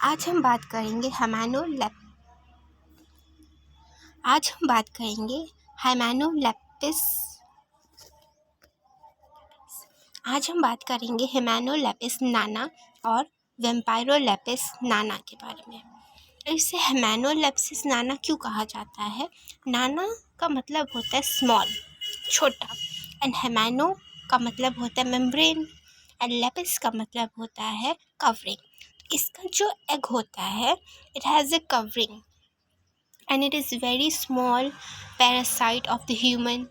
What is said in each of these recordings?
आज हम बात करेंगे हाइमेनोलेपिस नाना और वेम्पायरोलेपिस नाना के बारे में। इसे हेमानोलेप्सिस नाना क्यों कहा जाता है? नाना का मतलब होता है स्मॉल, छोटा, एंड हेमानो का मतलब होता है मेम्ब्रेन, एंड लेपिस का मतलब होता है कवरिंग। इसका जो एग होता है, it has a covering and it is very small parasite of the human.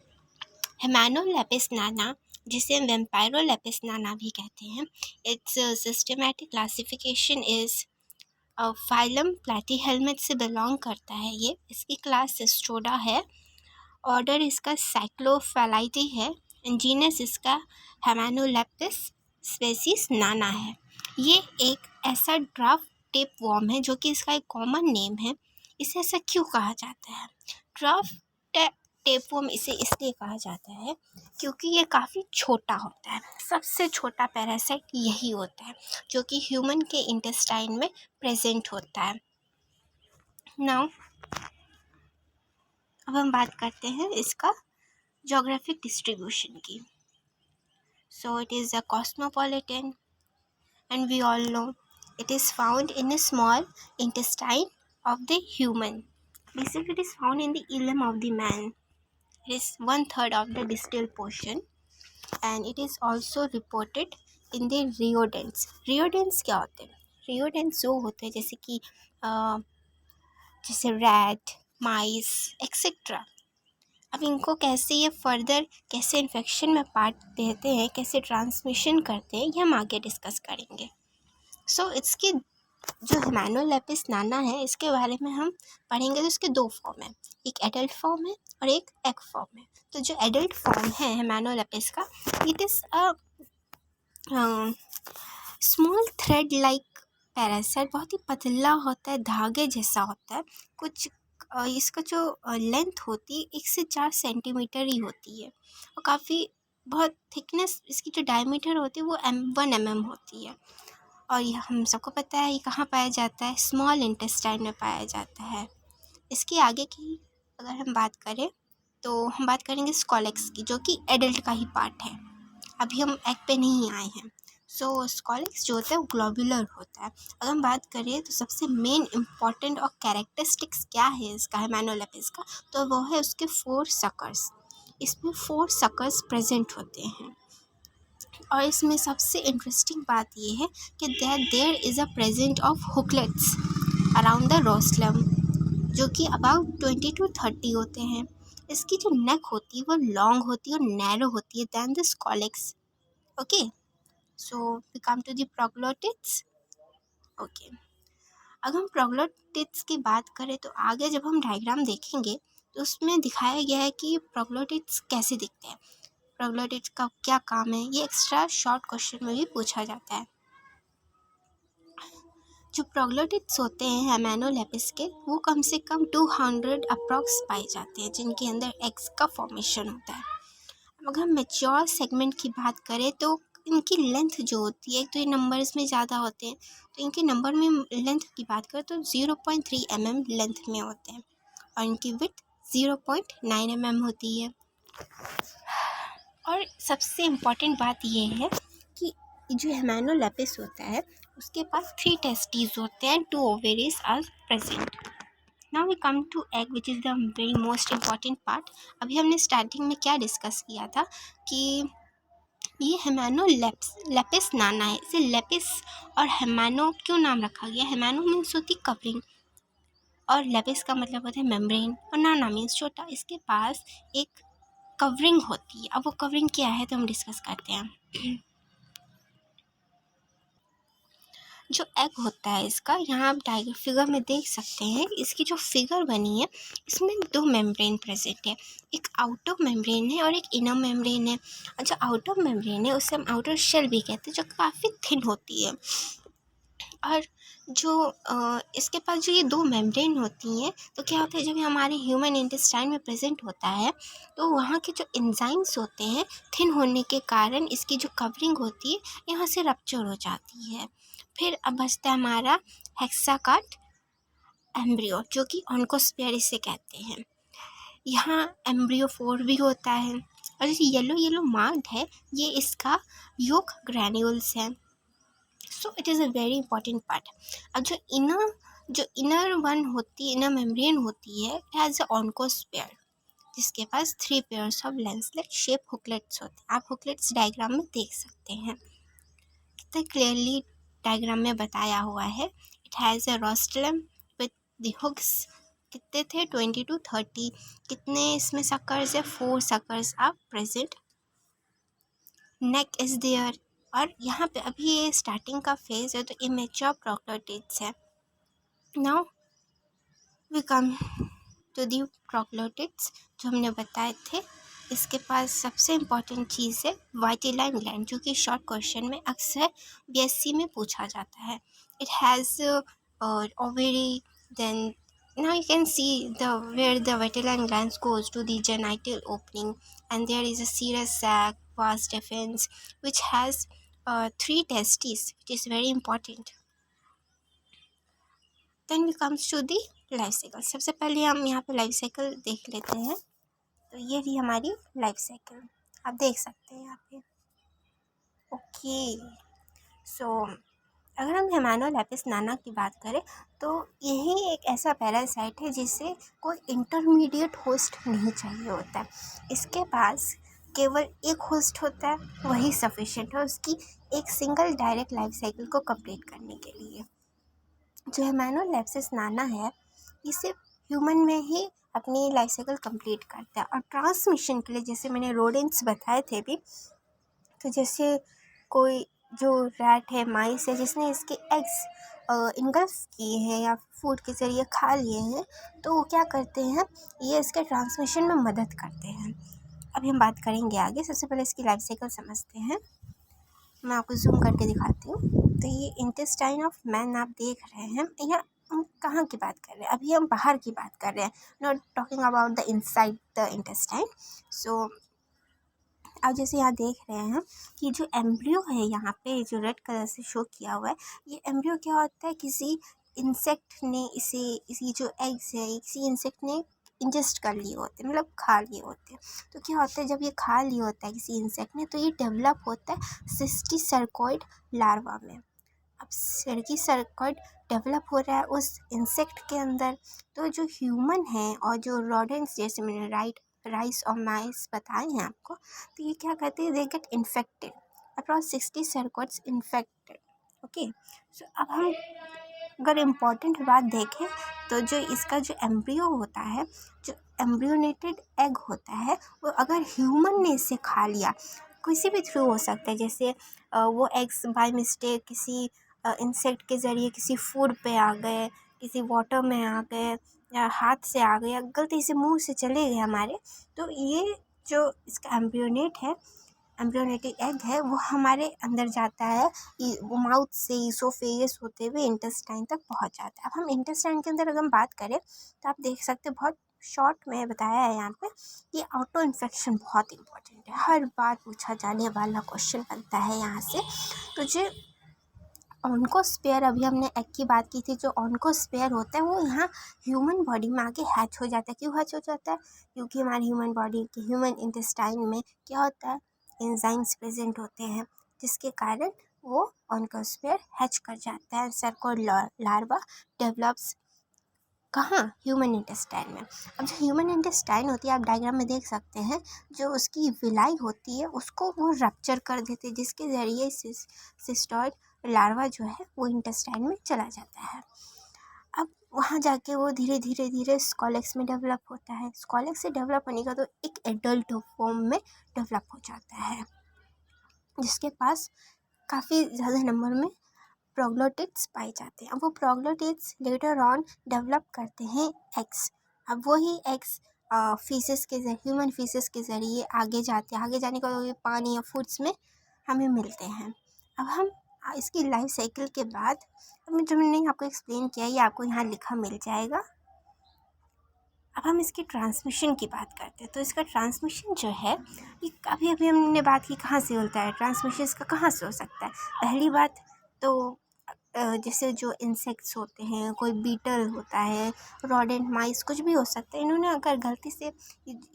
Hymenolepis nana, जिसे हम वेम्पायरोलेपिस नाना भी कहते हैं, its systematic classification is phylum platyhelminth से बिलोंग करता है ये। इसकी क्लास सिस्ट्रोडा है, ऑर्डर इसका साइक्लोफेलाइटी है, जीनस इसका हेमानोलेपिस, स्पेसीज नाना है। ये एक ऐसा ड्राफ्ट टेप वॉर्म है जो कि इसका एक कॉमन नेम है। इसे ऐसा क्यों कहा जाता है? ड्राफ्ट टेप वॉर्म इसे इसलिए कहा जाता है क्योंकि ये काफ़ी छोटा होता है। सबसे छोटा पैरासाइट यही होता है जो कि ह्यूमन के इंटेस्टाइन में प्रेजेंट होता है। नाउ अब हम बात करते हैं इसका जोग्राफिक डिस्ट्रीब्यूशन की। So it is a cosmopolitan and we all know it is found in a small intestine of the human. Basically, it is found in the ileum of the man. It is 1/3 of the distal portion, and it is also reported in the rheodonts. Rheodonts क्या होते हैं? Rheodonts वो होते हैं जैसे rat, माइस etcetera. अब इनको कैसे ये फर्दर कैसे इन्फेक्शन में पार्ट देते हैं, कैसे ट्रांसमिशन करते हैं, ये हम आगे डिस्कस करेंगे। सो इसकी जो हेमानोलेपिस नाना है, इसके बारे में हम पढ़ेंगे तो इसके दो फॉर्म है, एक एडल्ट फॉर्म है और एक एग फॉर्म है। तो जो एडल्ट फॉर्म है हेमानोलेपिस का, it is a small thread like parasite, बहुत ही पतला होता है, धागे जैसा होता है कुछ। इसका जो लेंथ होती है 1 से 4 सेंटीमीटर ही होती है, और काफ़ी बहुत थिकनेस इसकी जो डायमीटर होती है वो 1 mm होती है। और यह हम सबको पता है ये कहाँ पाया जाता है, स्मॉल इंटेस्टाइन में पाया जाता है। इसके आगे की अगर हम बात करें तो हम बात करेंगे स्कॉलेक्स की, जो कि एडल्ट का ही पार्ट है। अभी हम एग पे नहीं आए हैं। सो स्कॉलेक्स जो होता है वो ग्लोबुलर होता है। अगर हम बात करें तो सबसे मेन इम्पॉर्टेंट और कैरेक्टरिस्टिक्स क्या है इसका हेमानोलेपिस का, तो वो है उसके 4 सकर्स। इसमें 4 सकर्स प्रेजेंट होते हैं, और इसमें सबसे इंटरेस्टिंग बात ये है कि there is a present of hooklets around the rostellum, जो कि अबाउट 20 to 30 होते हैं। इसकी जो नेक होती है वो लॉन्ग होती है और नैरो होती है than the scolex. Okay, so we come to the proglottids. Okay, अगर हम प्रोग्लोटिड्स की बात करें तो आगे जब हम डायग्राम देखेंगे तो उसमें दिखाया गया है कि प्रोग्लोटिड्स कैसे दिखते हैं, प्रोग्लोटिड्स का क्या काम है, ये एक्स्ट्रा शॉर्ट क्वेश्चन में भी पूछा जाता है। जो प्रोग्लोटिड्स होते हैं हेमानोलेपिस के, वो कम से कम 200 अप्रॉक्स पाए जाते हैं, जिनके अंदर एग्स का फॉर्मेशन होता है। अगर हम मेच्योर सेगमेंट की बात करें तो इनकी लेंथ जो होती है, तो ये नंबर्स में ज़्यादा होते हैं, तो इनके नंबर में लेंथ की बात करें तो 0.3 mm लेंथ में होते हैं, और इनकी विड्थ 0.9 mm होती है। और सबसे इम्पॉर्टेंट बात ये है कि जो हेमानोलेपिस होता है उसके पास 3 टेस्टिस होते हैं, 2 ovaries are present. Now we come to egg which is the very most important part. अभी हमने स्टार्टिंग में क्या डिस्कस किया था कि ये हेमानोलेपिस नाना है। इसे लेपिस और हेमानो क्यों नाम रखा गया? हेमानो मीन्स होती कवरिंग, और लेपिस का मतलब होता है मेम्ब्रेन, और नाना मीन्स छोटा। इसके पास एक कवरिंग होती है। अब वो कवरिंग क्या है तो हम डिस्कस करते हैं। जो एग होता है इसका, यहाँ आप टाइगर फिगर में देख सकते हैं, इसकी जो फिगर बनी है इसमें 2 मेम्ब्रेन प्रेजेंट है, एक आउटर मेम्ब्रेन है और एक इनर मेम्ब्रेन है। और जो आउटर मेम्ब्रेन है उसे हम आउटर शेल भी कहते हैं, जो काफ़ी थिन होती है। और जो इसके पास जो ये 2 मेम्ब्रेन होती हैं, तो क्या होता है जब ये हमारे ह्यूमन इंटेस्टाइन में प्रेजेंट होता है तो वहाँ के जो एंजाइम्स होते हैं थिन होने के कारण इसकी जो कवरिंग होती है यहाँ से रप्चर हो जाती है। फिर अब बचता है हमारा हेक्साकार्ड एम्ब्रियो, जो कि ऑन्कोस्फेयर इसे कहते हैं। यहाँ एम्ब्रियो 4 भी होता है, और जो येलो येलो मार्क्ड है ये इसका योक ग्रैन्यूल्स है। So it is a very important part. अब जो इनर वन होती है, इनर मेम्ब्रेन होती है, इट हैज़ अ ऑन्कोस्फेयर, जिसके पास 3 पेयर्स ऑफ लेंसलेट शेप हुकलेट्स होते हैं। आप हुकलेट्स डायग्राम में देख सकते हैं, कितना क्लियरली डायग्राम में बताया हुआ है। It has a rostellum with the hooks, कितने थे 20 to 30। कितने इसमें सकर्स है, 4 suckers are present. Neck is there, और यहाँ पे अभी ये स्टार्टिंग का फेज है, तो इमेच्योर प्रोक्लोटिड्स है। Now we come to the proglottids जो हमने बताए थे। इसके पास सबसे इम्पॉर्टेंट चीज़ है वाइटिलाइन ग्लैंड, जो कि शॉर्ट क्वेश्चन में अक्सर बीएससी में पूछा जाता है। It has ovary, then now you can see where the vitelline glands goes to the genital opening, and there is a serous sac, vas deferens, which has 3 testes, which is very important. Then we comes to the life cycle. सबसे पहले हम यहाँ पे life cycle देख लेते हैं। तो ये रही हमारी लाइफ साइकिल, आप देख सकते हैं यहाँ पे। ओके, सो अगर हम हेमानोलेपिस नाना की बात करें तो यही एक ऐसा पैरासाइट है जिसे कोई इंटरमीडिएट होस्ट नहीं चाहिए होता है। इसके पास केवल एक होस्ट होता है, वही सफिशिएंट है उसकी एक सिंगल डायरेक्ट लाइफ साइकिल को कंप्लीट करने के लिए। जो हेमानोलेपिस नाना है ये सिर्फ ह्यूमन में ही अपनी लाइफ साइकिल कंप्लीट करता है। और ट्रांसमिशन के लिए जैसे मैंने रोडेंट्स बताए थे भी, तो जैसे कोई जो रैट है, माइस है, जिसने इसके एग्स इंगल्फ किए हैं या फूड के ज़रिए खा लिए हैं, तो वो क्या करते हैं, ये इसके ट्रांसमिशन में मदद करते हैं। अभी हम बात करेंगे आगे। सबसे पहले इसकी लाइफ साइकिल समझते हैं। मैं आपको जूम करके दिखाती हूँ। तो ये इंटेस्टाइन ऑफ मैन आप देख रहे हैं। यहाँ हम कहाँ की बात कर रहे हैं, अभी हम बाहर की बात कर रहे हैं, not talking about the inside the intestine. So आप जैसे यहाँ देख रहे हैं कि जो एम्ब्रियो है यहाँ पे जो रेड कलर से शो किया हुआ है, ये एम्ब्रियो क्या होता है, किसी इंसेक्ट ने इसी जो एग्स है किसी इंसेक्ट ने इंजेस्ट कर लिए होते हैं, मतलब खा लिए होते हैं। तो क्या होता है, जब ये खा लिया होता है किसी इंसेक्ट ने, तो ये डेवलप होता है सिस्टीसर्कोइड लार्वा में। अब सिस्टीसर्कोइड डेवलप हो रहा है उस इंसेक्ट के अंदर। तो जो ह्यूमन है और जो रोडेंट्स, जैसे मैंने राइस और माइस बताए हैं आपको, तो ये क्या कहते हैं, they get infected, approx 60 sarcoids infected. Okay, so अब हम अगर इम्पॉर्टेंट बात देखें तो जो इसका जो एम्ब्रियो होता है, जो एम्ब्रियोनेटेड एग होता है, वो अगर ह्यूमन ने इसे खा लिया, किसी भी थ्रू हो सकता है, जैसे वो एग्स बाय मिस्टेक किसी इंसेक्ट के ज़रिए किसी फूड पे आ गए, किसी वाटर में आ गए, या हाथ से आ गए, या गलती से मुंह से चले गए हमारे, तो ये जो इसका एम्ब्रियोनेटिक एग है वो हमारे अंदर जाता है, वो माउथ से इसोफेगस होते हुए इंटेस्टाइन तक पहुंच जाता है। अब हम इंटेस्टाइन के अंदर अगर हम बात करें तो आप देख सकते हैं, बहुत शॉर्ट में बताया है यहाँ पे, ये ऑटो इन्फेक्शन बहुत इंपॉर्टेंट है, हर बार पूछा जाने वाला क्वेश्चन बनता है यहाँ से। तो जो ऑन्कोस्फेयर, अभी हमने एग की बात की थी, जो ऑन्कोस्फेयर होता है वो यहाँ ह्यूमन बॉडी में आके हैच हो जाता है। क्यों हैच हो जाता है, क्योंकि हमारी ह्यूमन बॉडी के ह्यूमन इंटेस्टाइन में क्या होता है, एंजाइम्स प्रेजेंट होते हैं, जिसके कारण वो ऑन्कोस्फेयर हैच कर जाता है। सर्कोइड लार्वा डेवलप्स कहाँ, ह्यूमन इंटेस्टाइन में। अब जो ह्यूमन इंटेस्टाइन होती है, आप डायग्राम में देख सकते हैं, जो उसकी विलाई होती है उसको वो रप्चर कर देते हैं, जिसके ज़रिए सिस्टॉइड लार्वा जो है वो इंटेस्टाइन में चला जाता है। अब वहाँ जाके वो धीरे धीरे धीरे स्कॉलेक्स में डेवलप होता है। स्कॉलेक्स से डेवलप होने का तो एक एडल्ट फॉर्म में डेवलप हो जाता है, जिसके पास काफ़ी ज़्यादा नंबर में प्रोग्लोटिड्स पाए जाते हैं। अब वो प्रोग्लोटिड्स लेटर ऑन डेवलप करते हैं एग्स। अब वही एग्स फीसेस के ज़रिए, ह्यूमन फीसेस के ज़रिए आगे जाते हैं, आगे जाने के बाद पानी या फूड्स में हमें मिलते हैं। अब हम इसकी लाइफ साइकिल के बाद, अब जो मैंने आपको एक्सप्लेन किया ये आपको यहाँ लिखा मिल जाएगा। अब हम इसकी ट्रांसमिशन की बात करते हैं। तो इसका ट्रांसमिशन जो है, ये अभी हमने बात की कहाँ से होता है, ट्रांसमिशन इसका कहाँ से हो सकता है। पहली बात तो जैसे जो इंसेक्ट्स होते हैं, कोई बीटल होता है, रोडेंट माइस कुछ भी हो सकता है, इन्होंने अगर गलती से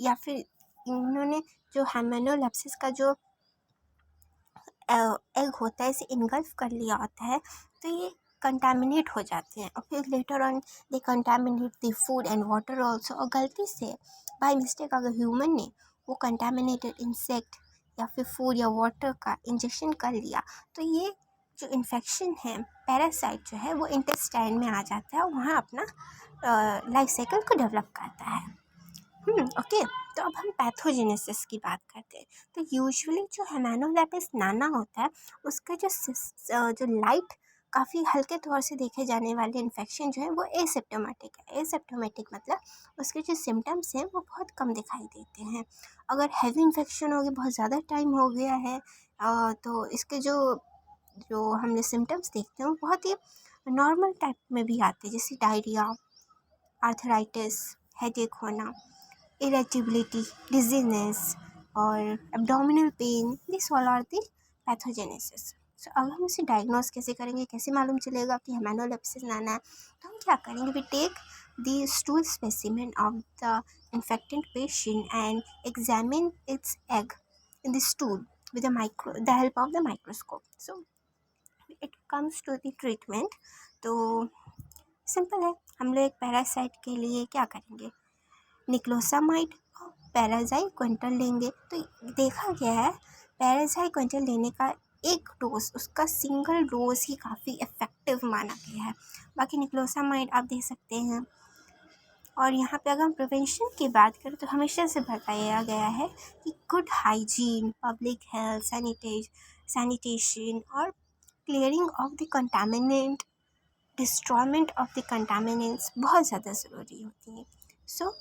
या फिर इन्होंने जो हेमेनोलेप्सिस का जो एग होता है इसे इनगल्फ कर लिया होता है, तो ये कंटामिनेट हो जाते हैं और फिर later on they contaminate the food and water also. और गलती से बाय मिस्टेक अगर ह्यूमन ने वो कंटामिनेटेड इंसेक्ट या फिर फूड या वाटर का इंजेक्शन कर लिया, तो ये जो इन्फेक्शन है, पैरासाइट जो है, वो इंटेस्टाइन में आ जाता है और वहाँ अपना लाइफ साइकिल को डेवलप करता है। ओके। तो अब हम पैथोजेनेसिस की बात करते हैं। तो यूजुअली जो हेमानोलेपिस नाना होता है, उसका जो लाइट काफ़ी हल्के तौर से देखे जाने वाले इन्फेक्शन जो है वो एसिम्प्टोमेटिक है। एसिम्प्टोमेटिक मतलब उसके जो सिम्टम्स हैं वो बहुत कम दिखाई देते हैं। अगर हैवी इन्फेक्शन हो गया, बहुत ज़्यादा टाइम हो गया है, तो इसके जो जो हमने सिम्टम्स देखते हैं वो बहुत ही नॉर्मल टाइप में भी आते हैं, जैसे डायरिया, आर्थराइटिस, हेडेक होना, इरेटिबिलिटी, डिजीनेस और abdominal pain, this all are the pathogenesis. So अब हम इसे डायग्नोस कैसे करेंगे, कैसे मालूम चलेगा कि हेमानोलेप्सिस नाना है? तो हम क्या करेंगे, we take the stool specimen of the infected patient and examine its egg in the stool with the help of the microscope. So it comes to the treatment. तो सिंपल है, हम लोग एक पैरासाइट के लिए क्या करेंगे, निक्लोसामाइड और पैराज़ाइक्विंटल लेंगे। तो देखा गया है पैराज़ाइक्विंटल लेने का एक डोज, उसका सिंगल डोज ही काफ़ी इफ़ेक्टिव माना गया है। बाकी निक्लोसामाइड आप दे सकते हैं। और यहाँ पे अगर हम प्रिवेंशन की बात करें तो हमेशा से बताया गया है कि good hygiene, public health, sanitation और clearing of the contaminant, destroyment of the contaminants बहुत ज़्यादा ज़रूरी होती है। सो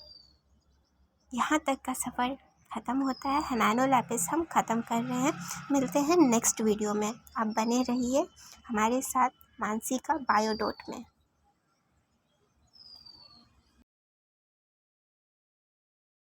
यहाँ तक का सफ़र ख़त्म होता है। हेमानोलेपिस हम ख़त्म कर रहे हैं। मिलते हैं नेक्स्ट वीडियो में। आप बने रहिए हमारे साथ मानसी का बायोडोट में।